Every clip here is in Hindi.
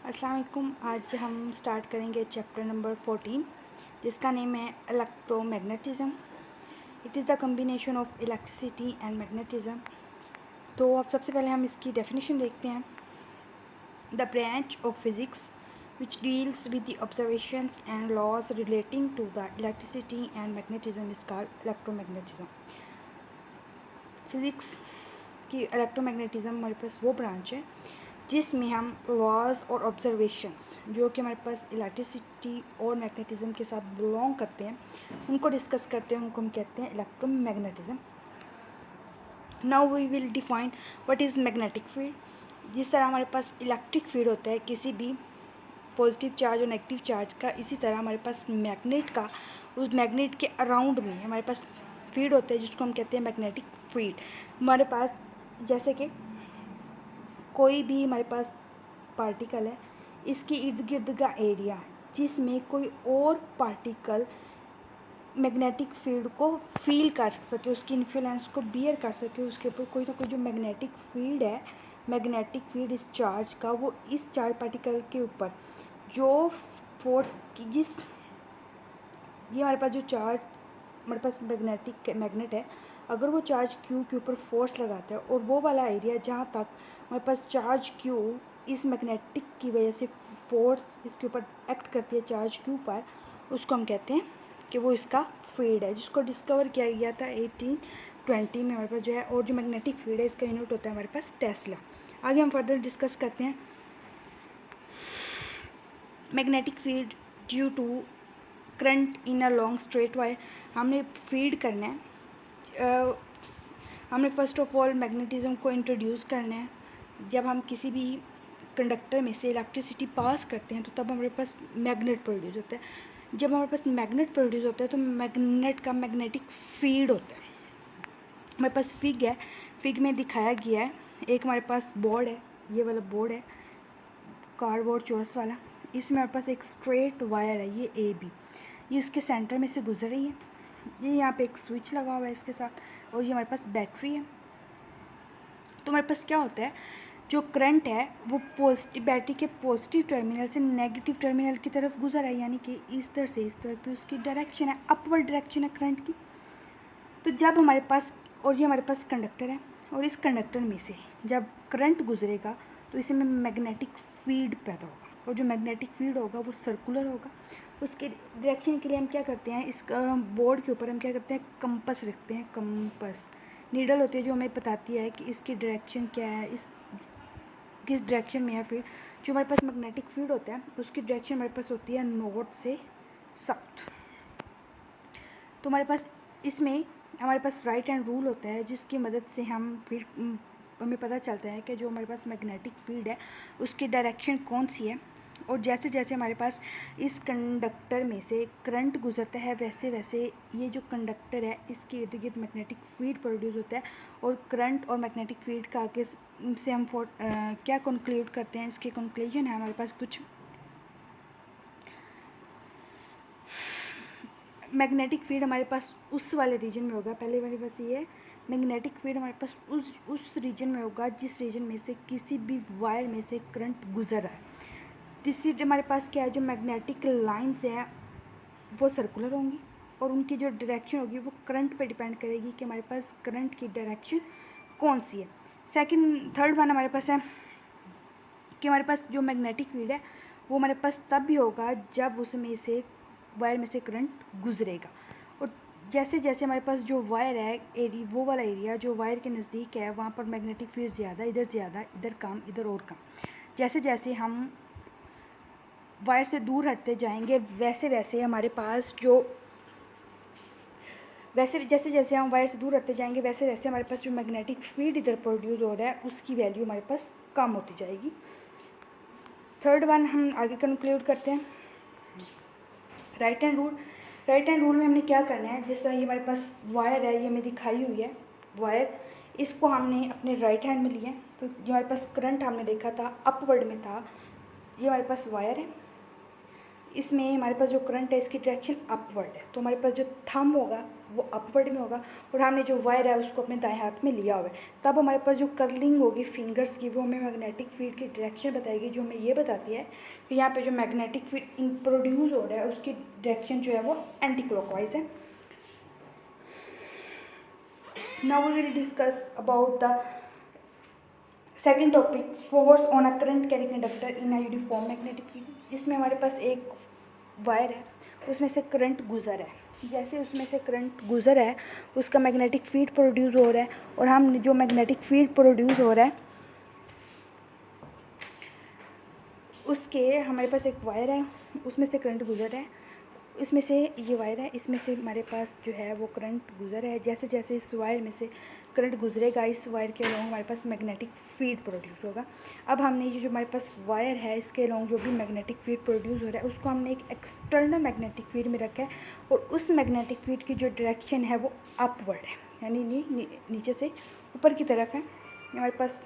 अस्सलाम वालेकुम। आज हम स्टार्ट करेंगे चैप्टर नंबर 14 जिसका नेम है electromagnetism. It is the combination of electricity and magnetism. तो अब सबसे पहले हम इसकी डेफिनेशन देखते हैं। The branch of physics which deals with the observations and laws relating to the electricity and magnetism is called electromagnetism. Physics की इलेक्ट्रोमैग्नेटिज़्म हमारे पास वो ब्रांच है जिसमें हम लॉज और ऑब्जर्वेशंस जो कि हमारे पास इलेक्ट्रिसिटी और मैग्नेटिज़्म के साथ बिलोंग करते हैं उनको डिस्कस करते हैं। उनको हम कहते हैं electromagnetism. Now we will define what is magnetic field. जिस तरह हमारे पास इलेक्ट्रिक फील्ड होता है किसी भी पॉजिटिव चार्ज और नेगेटिव चार्ज का, इसी तरह हमारे पास मैग्नेट का, उस मैग्नेट के अराउंड में हमारे पास फील्ड होता है जिसको हम कहते हैं मैग्नेटिक फील्ड। हमारे पास जैसे कि कोई भी हमारे पास पार्टिकल है, इसके इर्द गिर्द का एरिया जिसमें कोई और पार्टिकल मैग्नेटिक फील्ड को फील कर सके, उसकी इन्फ्लुएंस को बियर कर सके, उसके ऊपर कोई ना कोई जो मैग्नेटिक फील्ड है, मैग्नेटिक फील्ड इस चार्ज का, वो इस चार्ज पार्टिकल के ऊपर जो फोर्स की ये हमारे पास जो चार्ज हमारे पास मैग्नेट है, अगर वो चार्ज क्यू के ऊपर फोर्स लगाता है और वो वाला एरिया जहाँ तक हमारे पास चार्ज क्यू इस मैग्नेटिक की वजह से फोर्स इसके ऊपर एक्ट करती है चार्ज क्यू पर, उसको हम कहते हैं कि वो इसका फील्ड है, जिसको डिस्कवर किया गया था 1820 में हमारे पास जो है। और जो मैग्नेटिक फील्ड है इसका यूनिट होता है हमारे पास टेस्ला। आगे हम फर्दर डिस्कस करते हैं। Magnetic field due to current in a long straight wire. हमने फीड करना है, हमने फर्स्ट ऑफ ऑल मैग्नेटिज़्म को इंट्रोड्यूस करना है। जब हम किसी भी कंडक्टर में से इलेक्ट्रिसिटी पास करते हैं तो तब हमारे पास मैग्नेट प्रोड्यूस होता है। जब हमारे पास मैग्नेट प्रोड्यूस होता है तो मैग्नेट का मैग्नेटिक फील्ड होता है। हमारे पास फिग है, फिग में दिखाया गया है। एक हमारे पास बोर्ड है, ये वाला बोर्ड है कार्डबोर्ड चोरस वाला। इसमें हमारे पास एक स्ट्रेट वायर है, ये ए बी, ये इसके सेंटर में से गुजर रही है। ये यहाँ पे एक स्विच लगा हुआ है इसके साथ, और ये हमारे पास बैटरी है। तो हमारे पास क्या होता है, जो करंट है वो पॉजिटिव बैटरी के पॉजिटिव टर्मिनल से नेगेटिव टर्मिनल की तरफ गुजर है, यानी कि इस तरह से इस तरफ की उसकी डायरेक्शन है, अपवर्ड डायरेक्शन है करंट की। तो जब हमारे पास, और ये हमारे पास कंडक्टर है, और इस कंडक्टर में से जब करंट गुजरेगा तो इसमें मैग्नेटिक फील्ड पैदा होगा, और जो मैग्नेटिक फील्ड होगा वो सर्कुलर होगा। उसके डायरेक्शन के लिए हम क्या करते हैं, इस बोर्ड के ऊपर हम क्या करते हैं, कंपस रखते हैं। कंपस नीडल होती है जो हमें बताती है कि इसकी डायरेक्शन क्या है, इस किस डायरेक्शन में है। फिर जो हमारे पास मैग्नेटिक फील्ड होता है उसकी डायरेक्शन हमारे पास होती है नॉर्थ से साउथ। तो हमारे पास इसमें हमारे पास राइट हैंड रूल होता है जिसकी मदद से हम फिर हमें पता चलता है कि जो हमारे पास मैग्नेटिक फील्ड है उसकी डायरेक्शन कौन सी है। और जैसे जैसे हमारे पास इस कंडक्टर में से करंट गुजरता है वैसे वैसे ये जो कंडक्टर है इसके इर्द गिर्द मैग्नेटिक फील्ड प्रोड्यूस होता है। और करंट और मैग्नेटिक फील्ड का आगे से हम क्या कंक्लूड करते हैं, इसके कंक्लूजन है हमारे पास कुछ। मैग्नेटिक फील्ड हमारे पास उस वाले रीजन में होगा, पहले मेरे पास ये है, मैग्नेटिक फील्ड हमारे पास उस रीजन में होगा जिस रीजन में से किसी भी वायर में से करंट गुजर रहा है। तीसरी हमारे पास क्या है, जो मैग्नेटिक लाइंस हैं वो सर्कुलर होंगी और उनकी जो डायरेक्शन होगी वो करंट पे डिपेंड करेगी कि हमारे पास करंट की डायरेक्शन कौन सी है। थर्ड वन हमारे पास है कि हमारे पास जो मैग्नेटिक फील्ड है वो हमारे पास तब भी होगा जब उसमें से वायर में से करंट गुजरेगा। और जैसे जैसे हमारे पास जो वायर है वो वाला एरिया जो वायर के नज़दीक है वहाँ पर मैग्नेटिक फील्ड ज़्यादा, इधर कम, इधर और कम। जैसे जैसे हम वायर से दूर हटते जाएंगे वैसे वैसे हमारे पास जैसे जैसे हम वायर से दूर हटते जाएंगे वैसे वैसे हमारे पास जो मैग्नेटिक फील्ड इधर प्रोड्यूस हो रहा है उसकी वैल्यू हमारे पास कम होती जाएगी। थर्ड वन हम आगे कंक्लूड करते हैं, राइट हैंड रूल में हमने क्या करना है, जिस तरह ये हमारे पास वायर है, ये हमें दिखाई हुई है वायर, इसको हमने अपने राइट हैंड में लिया। तो जो हमारे पास करंट हमने देखा था अपवर्ड में था, ये हमारे पास वायर है, इसमें हमारे पास जो करंट है इसकी डायरेक्शन अपवर्ड है, तो हमारे पास जो थंब होगा वो अपवर्ड में होगा और हमने जो वायर है उसको अपने दाएं हाथ में लिया हुआ है। तब हमारे पास जो कर्लिंग होगी फिंगर्स की वो हमें मैग्नेटिक फील्ड की डायरेक्शन बताएगी, जो हमें ये बताती है कि यहाँ पे जो मैग्नेटिक फील्ड प्रोड्यूस हो रहा है उसकी डायरेक्शन जो है वो एंटी क्लॉकवाइज है। Now we will discuss about the second topic, force on a current carrying conductor in a uniform magnetic field. इसमें हमारे पास एक वायर है, उसमें से करंट गुजर है, जैसे उसमें से करंट गुजर है उसका मैग्नेटिक फील्ड प्रोड्यूस हो रहा है और हम जो मैग्नेटिक फील्ड प्रोड्यूस हो रहा है उसके हमारे पास एक वायर है, उसमें से करंट गुजर है, इसमें से ये वायर है, इसमें से हमारे पास जो है वो करंट गुजर है। जैसे जैसे इस वायर में से करंट गुजरेगा इस वायर के अलोंग हमारे पास मैग्नेटिक फील्ड प्रोड्यूस होगा। अब हमने ये जो हमारे पास वायर है इसके अलोंग जो भी मैग्नेटिक फील्ड प्रोड्यूस हो रहा है उसको हमने एक एक्सटर्नल मैग्नेटिक फील्ड में रखा है और उस मैग्नेटिक फील्ड की जो डायरेक्शन है वो अपवर्ड है, यानी नीचे से ऊपर की तरफ है। हमारे पास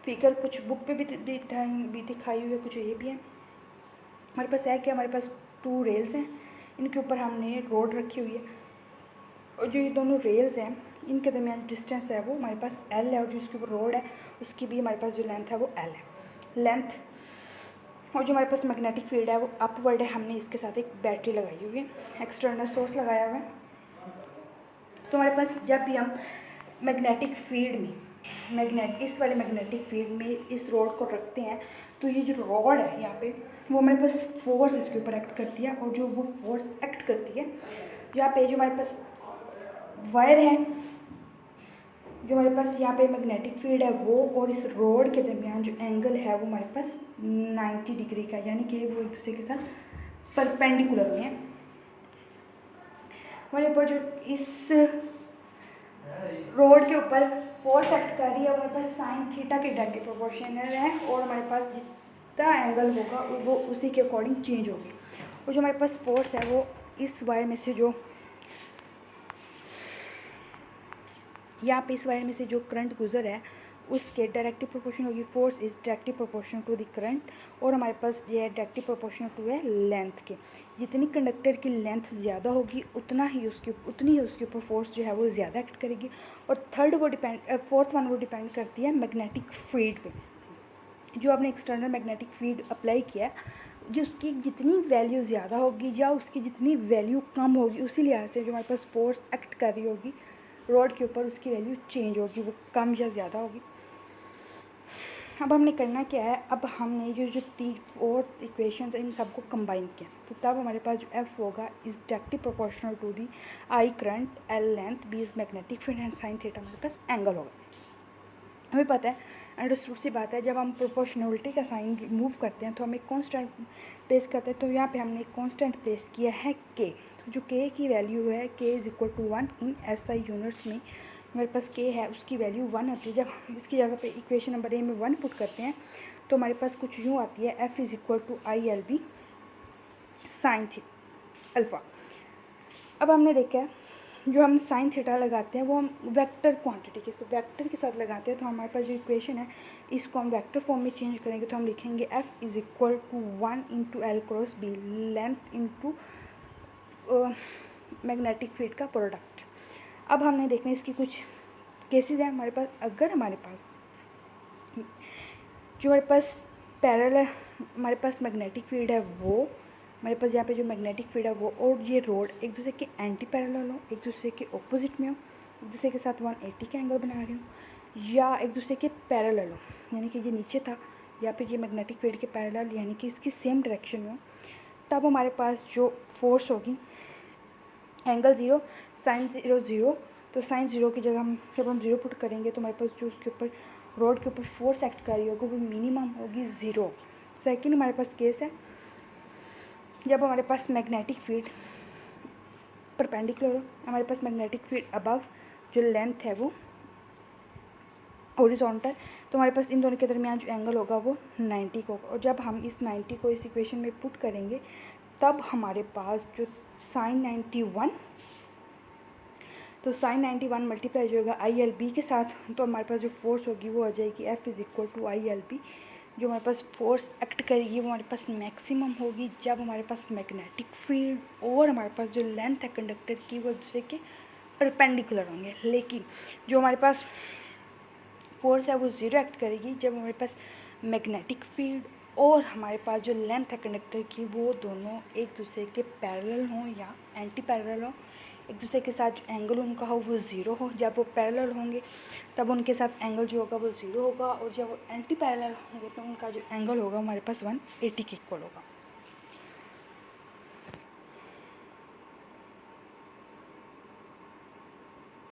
फिगर कुछ बुक पे भी दिखाई हुई है, कुछ ये भी है। हमारे पास है कि हमारे पास 2 रेल्स हैं, इनके ऊपर हमने रोड रखी हुई है और जो ये दोनों रेल्स हैं इनके दरमियान डिस्टेंस है वो हमारे पास L है और जो इसके ऊपर रोड है उसकी भी हमारे पास जो लेंथ है वो L है लेंथ। और जो हमारे पास मैग्नेटिक फील्ड है वो अपवर्ड है, हमने इसके साथ एक बैटरी लगाई हुई है, एक्सटर्नल सोर्स लगाया हुआ है। तो हमारे पास जब भी हम मैग्नेटिक फील्ड में इस वाले मैग्नेटिक फील्ड में इस रोड को रखते हैं तो ये जो रॉड है यहाँ पे वो हमारे पास फोर्स इसके ऊपर एक्ट करती है और जो वो फोर्स एक्ट करती है यहाँ पे जो हमारे पास वायर है, जो हमारे पास यहाँ पे मैग्नेटिक फील्ड है वो और इस रोड के दरमियान जो एंगल है वो हमारे पास 90 डिग्री का, यानी कि वो एक दूसरे के साथ परपेंडिकुलर में है। हमारे ऊपर जो इस रोड के ऊपर फोर्स एक्ट कर रही है वो हमारे पास साइन थीटा के डायरेक्टली प्रोपोर्शनल है और हमारे पास जितना एंगल होगा वो उसी के अकॉर्डिंग चेंज होगी। और जो हमारे पास फोर्स है वो इस वायर में से जो यहाँ पे इस वायर में से जो करंट गुजर है उसके डायरेक्टली प्रोपोर्शनल होगी, force is directly proportional to the current और हमारे पास ये डायरेक्टली प्रोपोर्शनल टू है लेंथ के। जितनी कंडक्टर की लेंथ ज़्यादा होगी उतनी ही उसके ऊपर फोर्स जो है वो ज़्यादा एक्ट करेगी। और फोर्थ वन वो डिपेंड करती है मैग्नेटिक फील्ड पे, जो आपने एक्सटर्नल मैग्नेटिक फील्ड अप्लाई किया है जो उसकी जितनी वैल्यू ज़्यादा होगी या उसकी जितनी वैल्यू कम होगी उसी लिहाज से जो हमारे पास फोर्स एक्ट कर रही होगी रोड के ऊपर उसकी वैल्यू चेंज होगी, वो कम या ज़्यादा होगी। अब हमने करना क्या है, अब हमने जो 3 इक्वेशंस हैं इन सबको कंबाइन किया तो तब हमारे पास जो F होगा is directly proportional to the I current, L length, B is magnetic field and sine theta हमारे पास एंगल होगा। हमें पता है अंडरस्टूड सी बात है, जब हम प्रोपोर्शनलिटी का साइन रिमूव करते हैं तो हम एक कांस्टेंट प्लेस करते हैं, तो यहाँ पे हमने एक कांस्टेंट प्लेस किया है K। तो जो K की वैल्यू है K is equal to 1 in SI units में हमारे पास K है उसकी वैल्यू 1 होती है। जब हम इसकी जगह पे इक्वेशन नंबर A में 1 पुट करते हैं तो हमारे पास कुछ यूँ आती है F is equal to ILB sine alpha. अब हमने देखा है जो हम साइन थीटा लगाते हैं वो हम वेक्टर क्वांटिटी के साथ लगाते हैं, तो हमारे पास जो इक्वेशन है इसको हम वेक्टर फॉर्म में चेंज करेंगे तो हम लिखेंगे F is equal to 1 into L cross B length into magnetic field का प्रोडक्ट। अब हमने देखना इसकी कुछ केसेस हैं हमारे पास। अगर हमारे पास जो हमारे पास पैरेलल हमारे पास मैग्नेटिक फील्ड है वो हमारे पास यहाँ पे जो मैग्नेटिक फील्ड है वो और ये रोड एक दूसरे के एंटी पैरेलल हो, एक दूसरे के ऑपोजिट में हो, एक दूसरे के साथ 180 का एंगल बना रहे हो या एक दूसरे के पैरेलल हो, यानी कि ये नीचे था या फिर ये मैग्नेटिक फील्ड के पैरेलल यानी कि इसकी सेम डायरेक्शन में हो, तब हमारे पास जो फोर्स होगी एंगल 0 साइन 0 तो साइन 0 की जगह जब हम 0 पुट करेंगे तो हमारे पास जो उसके ऊपर रोड के ऊपर फोर्स एक्ट कर रही होगी वो मिनिमम होगी 0। सेकेंड हमारे पास केस है जब हमारे पास मैग्नेटिक फील्ड परपेंडिकुलर हो, हमारे पास मैग्नेटिक फील्ड अबव जो लेंथ है वो हॉरिजॉन्टल, तो हमारे पास इन दोनों के दरमियान जो एंगल होगा वो 90 को होगा। और जब हम इस 90 को इस इक्वेशन में पुट करेंगे तब हमारे पास जो साइन 91 तो साइन 91 मल्टीप्लाई जो होगा ILB के साथ, तो हमारे पास जो फोर्स होगी वो आ जाएगी F is equal to ILB जो हमारे पास फोर्स एक्ट करेगी वो हमारे पास मैक्सिमम होगी जब हमारे पास मैग्नेटिक फील्ड और हमारे पास जो लेंथ है कंडक्टर की वो एक दूसरे के परपेंडिकुलर होंगे। लेकिन जो हमारे पास फोर्स है वो ज़ीरो एक्ट करेगी जब हमारे पास मैग्नेटिक फील्ड और हमारे पास जो लेंथ है कंडक्टर की वो दोनों एक दूसरे के पैरेलल हों या एंटी पैरेलल हों। एक दूसरे के साथ जो एंगल उनका हो वो ज़ीरो हो। जब वो पैरेलल होंगे तब उनके साथ एंगल जो होगा वो ज़ीरो होगा, और जब वो एंटी पैरेलल होंगे तो उनका जो एंगल होगा हमारे पास 180 के इक्वल होगा।